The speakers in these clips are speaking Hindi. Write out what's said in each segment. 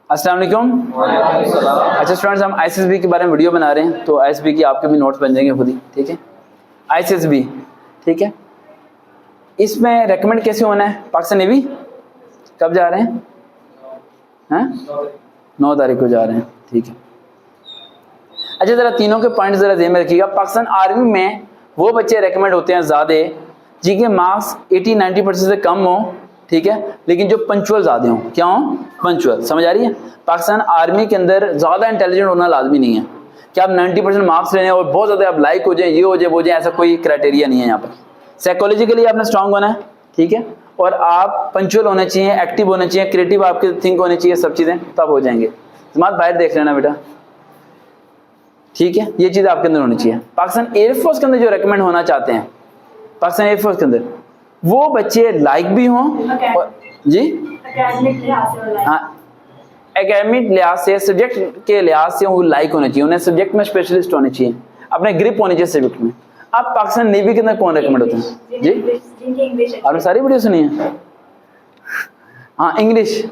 अस्सलाम वालेकुम। अच्छा स्टूडेंट्स, हम आईसीएसबी के बारे में वीडियो बना रहे हैं, तो आईसीएसबी की आपके भी नोट्स बन जाएंगे खुद ही, ठीक है। आईसीएसबी, ठीक है। इसमें रेकमेंड कैसे होना है? पाकिस्तान नेवी कब जा रहे हैं? 9 तारीख को जा रहे हैं, ठीक है। अच्छा, जरा तीनों के पॉइंट जरा ध्यान में रखिएगा। पाकिस्तान आर्मी में वो बच्चे रेकमेंड होते हैं ज़्यादा जिनके मार्क्स 80-90% से कम हो, ठीक है, लेकिन जो पंचुअल ज़्यादा हो। क्या हो? पंचुअल। समझ आ रही है? पाकिस्तान आर्मी के अंदर ज़्यादा इंटेलिजेंट होना लाजमी नहीं है कि आप 90% मार्क्स लेने और बहुत ज़्यादा आप लाइक हो जाए, ये हो जाए, वो जाए, ऐसा कोई क्राइटेरिया नहीं है यहाँ पर। साइकोलॉजिकली आपने स्ट्रांग होना है, ठीक है, और आप पंचुअल होने चाहिए, एक्टिव होने चाहिए, क्रिएटिव आपके थिंक होने चाहिए, सब चीज़ें तब हो जाएंगे। जमात बाहर देख लेना बेटा, ठीक है, ये चीज़ आपके अंदर होनी चाहिए। पाकिस्तान एयरफोर्स के अंदर जो रेकमेंड होना चाहते हैं, पाकिस्तान एयरफोर्स के अंदर वो बच्चे लाइक भी हों और जी हाँ, एकेडमिक लिहाज से, सब्जेक्ट के लिहाज से वो लाइक होने चाहिए, उन्हें सब्जेक्ट में स्पेशलिस्ट होने चाहिए, अपने ग्रिप होनी चाहिए सब्जेक्ट में। आप पाकिस्तान नेवी के अंदर कौन रेकमेंड होते हैं जी? आपने सारी वीडियो सुनी है? हाँ, इंग्लिश।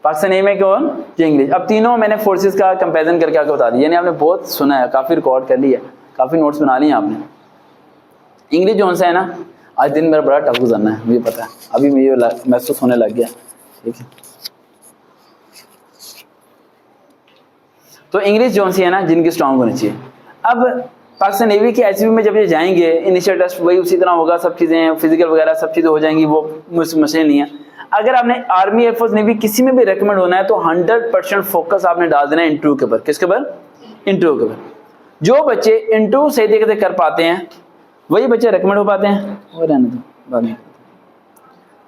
पाकिस्तान नेवी में कौन जी? इंग्लिश। अब तीनों मैंने फोर्सेस का कंपैरिजन करके आपको बता दिया, यानी आपने बहुत सुना है, काफ़ी रिकॉर्ड कर लिया, काफ़ी नोट्स बना लिए आपने। इंग्लिश जो सा है ना, आज दिन मेरा बड़ा टफ गुजरना है, मुझे पता है, अभी मुझे महसूस होने लग गया, ठीक है। तो इंग्लिश जो सी है ना, जिनकी स्ट्रांग होनी चाहिए। अब पाकिस्तान नेवी की आईसीबी में जब ये जाएंगे, इनिशियल टेस्ट वही उसी तरह होगा, सब चीज़ें फिजिकल वगैरह सब चीज़ें हो जाएंगी, वो मसले नहीं है। अगर आपने आर्मी, एयरफोर्स, नेवी किसी में भी रेकमेंड होना है तो 100% फोकस आपने डाल देना है इंटरव्यू के ऊपर। किसके ऊपर? इंटरव्यू के ऊपर। जो बच्चे इंटरव्यू सही तरीके से कर पाते हैं वही बच्चे रेकमेंड हो पाते हैं, और रहने दो बाद में।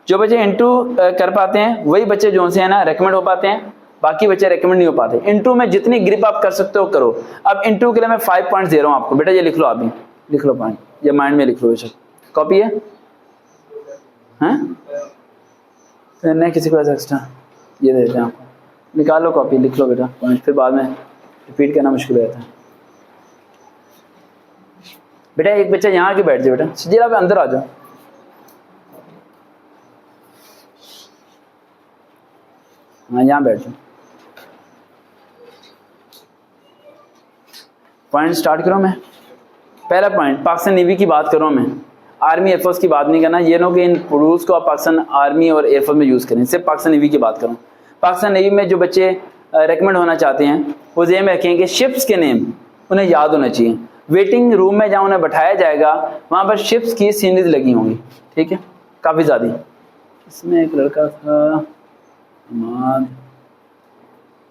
जो बच्चे इंटरव्यू कर पाते हैं वही बच्चे जो से है ना रेकमेंड हो पाते हैं, बाकी बच्चे रेकमेंड नहीं हो पाते। इंटरव्यू में जितनी ग्रिप आप कर सकते हो करो। अब इंटरव्यू के लिए मैं 5 पॉइंट्स दे रहा हूँ आपको, बेटा ये लिख लो, आप भी लिख लो पॉइंट, ये माइंड में लिख लो, कॉपी है नहीं किसी को ऐसा एक्स्ट्रा ये दे देते हैं आपको, निकाल लो कॉपी, लिख लो बेटा पॉइंट, फिर बाद में रिपीट करना मुश्किल हो जाता है। बेटा एक बच्चा यहाँ आके बैठ जाए, बेटा सजील आप अंदर आ जाओ। हाँ यहाँ बैठ जाओ। पॉइंट स्टार्ट करो। मैं पहला पॉइंट पाकिस्तान नेवी की बात कर रहा हूँ, मैं आर्मी एयरफोर्स की बात नहीं करना। ये नो कि इन रूल्स को आप पाकिस्तान आर्मी और एयरफोर्स में यूज़ करें, सिर्फ पाकिस्तान नेवी की बात करूँ। पाकिस्तान नेवी में जो बच्चे रेकमेंड होना चाहते हैं वो ये में रखें कि शिप्स के नेम उन्हें याद होना चाहिए। वेटिंग रूम में जहाँ उन्हें बैठाया जाएगा वहाँ पर शिप्स की सीनरीज लगी होंगी, ठीक है, काफ़ी ज़्यादा। इसमें एक लड़का था अमाद,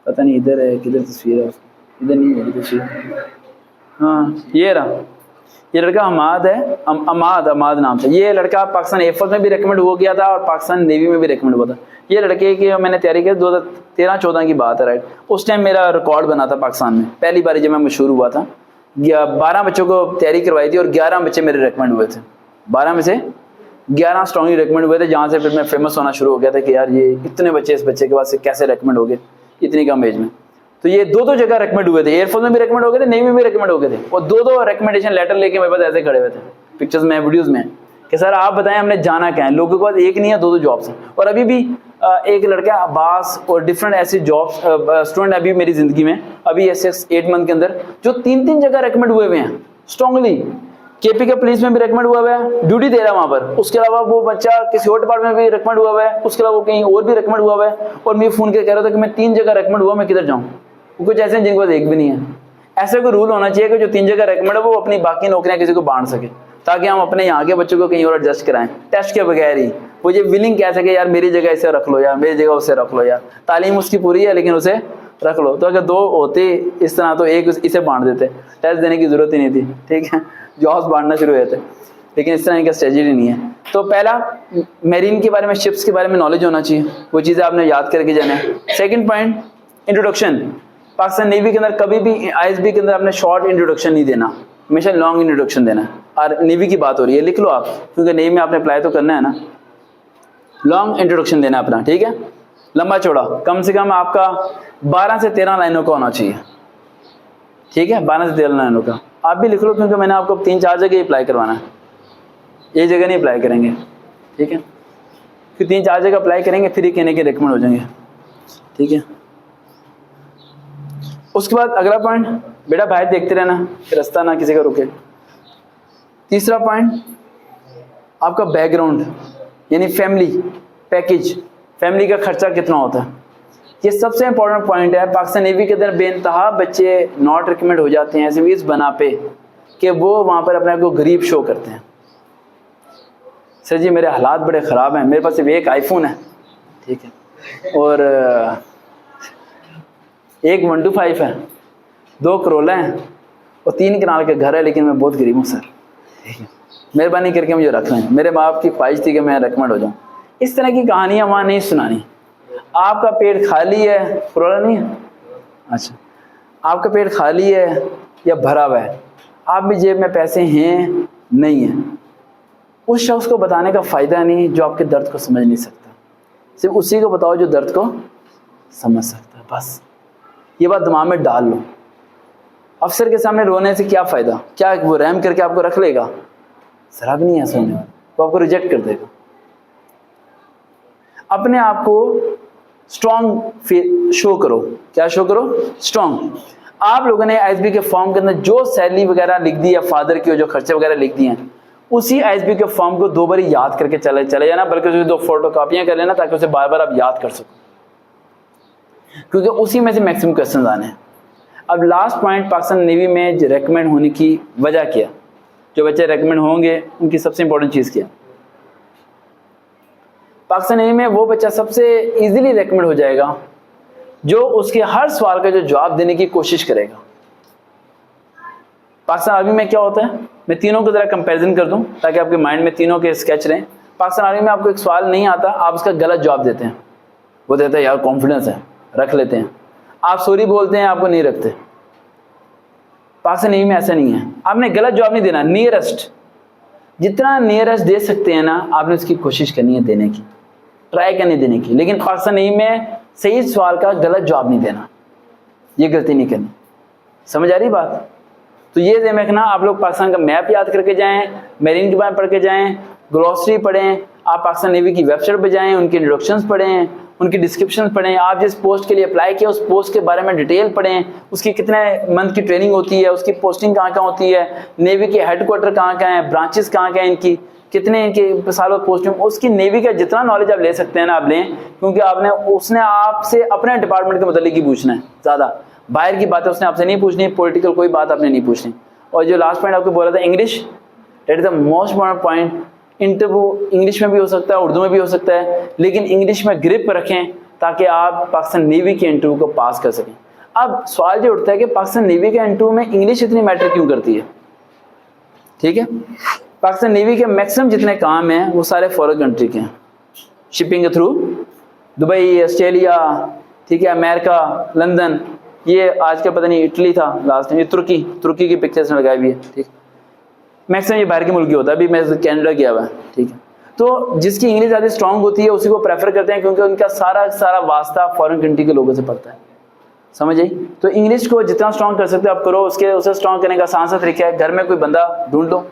पता नहीं इधर है किधर तस्वीर है, इधर नहीं है तस्वीर, हाँ ये रहा, ये लड़का अमाद है, अमाद नाम से। ये लड़का पाकिस्तान एयरफोर्स में भी रेकमेंड हो गया था और पाकिस्तान नेवी में भी रेकमेंड हुआ था। ये लड़के की मैंने तैयारी की 2013-14 की बात है, राइट। उस टाइम मेरा रिकॉर्ड बना था पाकिस्तान में, पहली बार जब मैं मशहूर हुआ था। 12 बच्चों को तैयारी करवाई थी और 11 बच्चे मेरे रेकमेंड हुए थे। 12 में से 11 स्ट्रॉन्गली रेकमेंड हुए थे, जहाँ से फिर मैं फेमस होना शुरू हो गया था कि यार ये इतने बच्चे इस बच्चे के पास से कैसे रेकमेंड हो गए इतनी कम एज में। तो ये दो जगह रेकमेंड हुए थे, एयरफोर्स में भी रेकमेंड हो गए थे, नेवी में भी रेकमेंड हो गए थे, और दो रेकमेंडेशन लेटर लेके मेरे पास ऐसे खड़े हुए थे पिक्चर्स में, वीडियोस में, कि सर आप बताएं हमने जाना क्या है। लोगों के पास एक नहीं है, 2 जॉब्स हैं। और अभी भी एक लड़का अब्बास और डिफरेंट ऐसी जॉब्स स्टूडेंट अभी मेरी जिंदगी में अभी ऐसे 8 मंथ के अंदर जो 3 जगह रेकमेंड हुए हुए हैं स्ट्रांगली। केपी के पुलिस में भी रेकमेंड हुआ है, ड्यूटी दे रहा है वहां पर। उसके अलावा वो बच्चा किसी और डिपार्टमेंट में भी रेकमेंड हुआ है, उसके अलावा वो कहीं और भी रेकमेंड हुआ है। और मैं फोन करके कह रहा था कि मैं 3 जगह रेकमेंड हुआ, मैं किधर जाऊँ। कुछ ऐसे जिनके पास एक भी नहीं है। ऐसे कोई रूल होना चाहिए कि जो 3 जगह रेकमेंड है वो अपनी बाकी नौकरियां किसी को बांट सके, ताकि हम अपने यहाँ के बच्चों को कहीं और एडजस्ट कराएं टेस्ट के बगैर ही। वो ये विलिंग कह सके यार मेरी जगह इसे रख लो, यार मेरी जगह उसे रख लो, यार तालीम उसकी पूरी है लेकिन उसे रख लो। तो अगर 2 होते इस तरह तो एक इसे बांट देते, टेस्ट देने की जरूरत ही नहीं थी, ठीक है, जॉब्स बांटना शुरू हुए थे। लेकिन इस तरह का स्ट्रेटजी नहीं है। तो पहला मेरीन के बारे में, शिप्स के बारे में नॉलेज होना चाहिए, वो चीज़ें आपने याद करके जाना है। Second point introduction. Pakistan navy के अंदर कभी भी आईएसबी के अंदर आपने शॉर्ट इंट्रोडक्शन नहीं देना, हमेशा लॉन्ग इंट्रोडक्शन देना है। और नेवी की बात हो रही है, लिख लो आप, क्योंकि नेवी में आपने अप्लाई तो करना है ना। लॉन्ग इंट्रोडक्शन देना अपना, ठीक है, लंबा चौड़ा, कम से कम आपका 12 से 13 लाइनों का होना चाहिए, ठीक है, 12 से 13 लाइनों का। आप भी लिख लो, क्योंकि मैंने आपको 3-4 जगह अप्लाई करवाना है, एक जगह नहीं अप्लाई करेंगे, ठीक है। फिर 3-4 जगह अप्लाई करेंगे, फिर ये कहने के रिकमेंड हो जाएंगे, ठीक है। उसके बाद अगला पॉइंट, बेटा बाहर देखते रहना, रास्ता ना किसी का रुके। तीसरा पॉइंट, आपका बैकग्राउंड यानी फैमिली पैकेज, फैमिली का खर्चा कितना होता है, ये सबसे इंपॉर्टेंट पॉइंट है। पाकिस्तान नेवी के अंदर बेइंतहा बच्चे नॉट रिकमेंड हो जाते हैं ऐसे इस बना पे कि वो वहाँ पर अपने आप को गरीब शो करते हैं। सर जी मेरे हालात बड़े ख़राब हैं, मेरे पास सिर्फ एक आईफोन है, ठीक है, और एक 125 है, 2 करोला हैं और 3 कनाल का घर है, लेकिन मैं बहुत गरीब हूँ सर, ठीक है, मेहरबानी करके मुझे रख लें। मेरे माँ बाप की ख्वाहिश थी कि मैं रिकमेंड हो जाऊँ। इस तरह की कहानियाँ वहाँ नहीं सुनानी। आपका पेट खाली है, करोला नहीं है, अच्छा, आपका पेट खाली है या भरा हुआ है, आप भी जेब में पैसे हैं नहीं है, उस शख्स को बताने का फ़ायदा नहीं जो आपके दर्द को समझ नहीं सकता। सिर्फ उसी को बताओ जो दर्द को समझ सकता है। बस ये बात दिमाग में डाल लो। अफसर के सामने रोने से क्या फ़ायदा, क्या वो रहम करके आपको रख लेगा? शराब नहीं है सोने, वो आपको रिजेक्ट कर देगा। अपने आप को स्ट्रॉन्ग शो करो। क्या शो करो? स्ट्रॉन्ग। आप लोगों ने आईएसबी के फॉर्म के अंदर जो सैलरी वगैरह लिख दी है, फादर की जो खर्चे वगैरह लिख दिए हैं, उसी आईएसबी के फॉर्म को 2 बार याद करके चले जाना, बल्कि उसकी 2 फोटो कापियां कर लेना ताकि उसे बार बार आप याद कर सको, क्योंकि उसी में से मैक्सिमम क्वेश्चन आने हैं। अब लास्ट पॉइंट, पाकिस्तान नेवी में रेकमेंड होने की वजह क्या, जो बच्चे रेकमेंड होंगे उनकी सबसे इंपॉर्टेंट चीज़ क्या? पाकिस्तान नेवी में वो बच्चा सबसे इजीली रेकमेंड हो जाएगा जो उसके हर सवाल का जो जवाब देने की कोशिश करेगा। पाकिस्तान आर्मी में क्या होता है, मैं तीनों को जरा कंपैरिजन कर दूं ताकि आपके माइंड में तीनों के स्केच रहें। पाकिस्तान आर्मी में आपको एक सवाल नहीं आता, आप उसका गलत जवाब देते हैं, वो देता है यार कॉन्फिडेंस है, रख लेते हैं। आप सॉरी बोलते हैं, आपको नहीं रखते। पाकिस्तान नेवी में ऐसा नहीं है, आपने गलत जवाब नहीं देना, नियरेस्ट, जितना नियरेस्ट दे सकते हैं ना, आपने उसकी कोशिश करनी है देने की, ट्राई करनी देने की। लेकिन पाकिस्तान नेवी में सही सवाल का गलत जवाब नहीं देना, ये गलती नहीं करनी। समझ आ रही बात? तो ये ध्यान रखना, आप लोग पाकिस्तान का मैप याद करके जाएं, मेरीन के बारे में पढ़ के जाएं, ग्लॉसरी पढ़ें, आप पाकिस्तान नेवी की वेबसाइट पर जाएं, उनके इंट्रोडक्शंस पढ़ें, उनकी डिस्क्रिप्शन पढ़ें, आप जिस पोस्ट के लिए अप्लाई किया उस पोस्ट के बारे में डिटेल पढ़ें, उसकी कितने मंथ की ट्रेनिंग होती है, उसकी पोस्टिंग कहाँ होती है, नेवी के हेडक्वार्टर कहाँ है, ब्रांचेस कहाँ हैं इनकी, कितने इनके सालों पोस्टिंग, उसकी नेवी का जितना नॉलेज आप ले सकते हैं ना आप लें, क्योंकि आपने उसने आपसे अपने डिपार्टमेंट के मतलब ही पूछना है, ज़्यादा बाहर की बातें उसने आपसे नहीं पूछनी, पॉलिटिकल कोई बात आपने नहीं पूछनी। और जो लास्ट पॉइंट आपको बोला था English, that is the most important point. Interview English में भी हो सकता है, उर्दू में भी हो सकता है, लेकिन इंग्लिश में ग्रिप रखें ताकि आप पाकिस्तान नेवी के इंटरव्यू को पास कर सकें। अब सवाल जो उठता है कि पाकिस्तान नेवी के इंटरव्यू में इंग्लिश इतनी मैटर क्यों करती है? ठीक है, पाकिस्तान नेवी के मैक्सिमम जितने काम हैं वो सारे फॉरेन कंट्री के हैं, शिपिंग के थ्रू, दुबई, ऑस्ट्रेलिया, ठीक है, अमेरिका, लंदन, ये आज का पता नहीं इटली था लास्ट में, ये तुर्की की पिक्चर्स में लगाई हुई है, ठीक, मैक्सिमम ये बाहर के मुल्क की होता है। अभी मैं कैनेडा गया हुआ है, ठीक है। तो जिसकी इंग्लिश ज़्यादा स्ट्रांग होती है उसी को प्रेफर करते हैं, क्योंकि उनका सारा वास्ता फॉरेन कंट्री के लोगों से पड़ता है। समझ आई? तो इंग्लिश को जितना स्ट्रांग कर सकते हो आप करो। उसे स्ट्रांग करने का आसान सा तरीका है, घर में कोई बंदा ढूंढ लो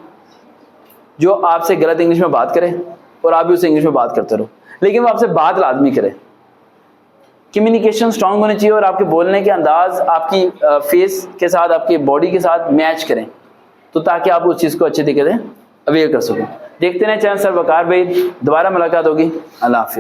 जो आपसे गलत इंग्लिश में बात करे और आप भी उससे इंग्लिश में बात करते रहो, लेकिन वो आपसे बात लाजमी करे। कम्युनिकेशन स्ट्रांग होनी चाहिए और आपके बोलने के अंदाज आपकी फेस के साथ, आपकी बॉडी के साथ मैच करें, तो ताकि आप उस चीज़ को अच्छे तरीके से अवेयर कर सकें। देखते रहें चैनल सर वकार भाई, दोबारा मुलाकात होगी। अल्लाह हाफिज़।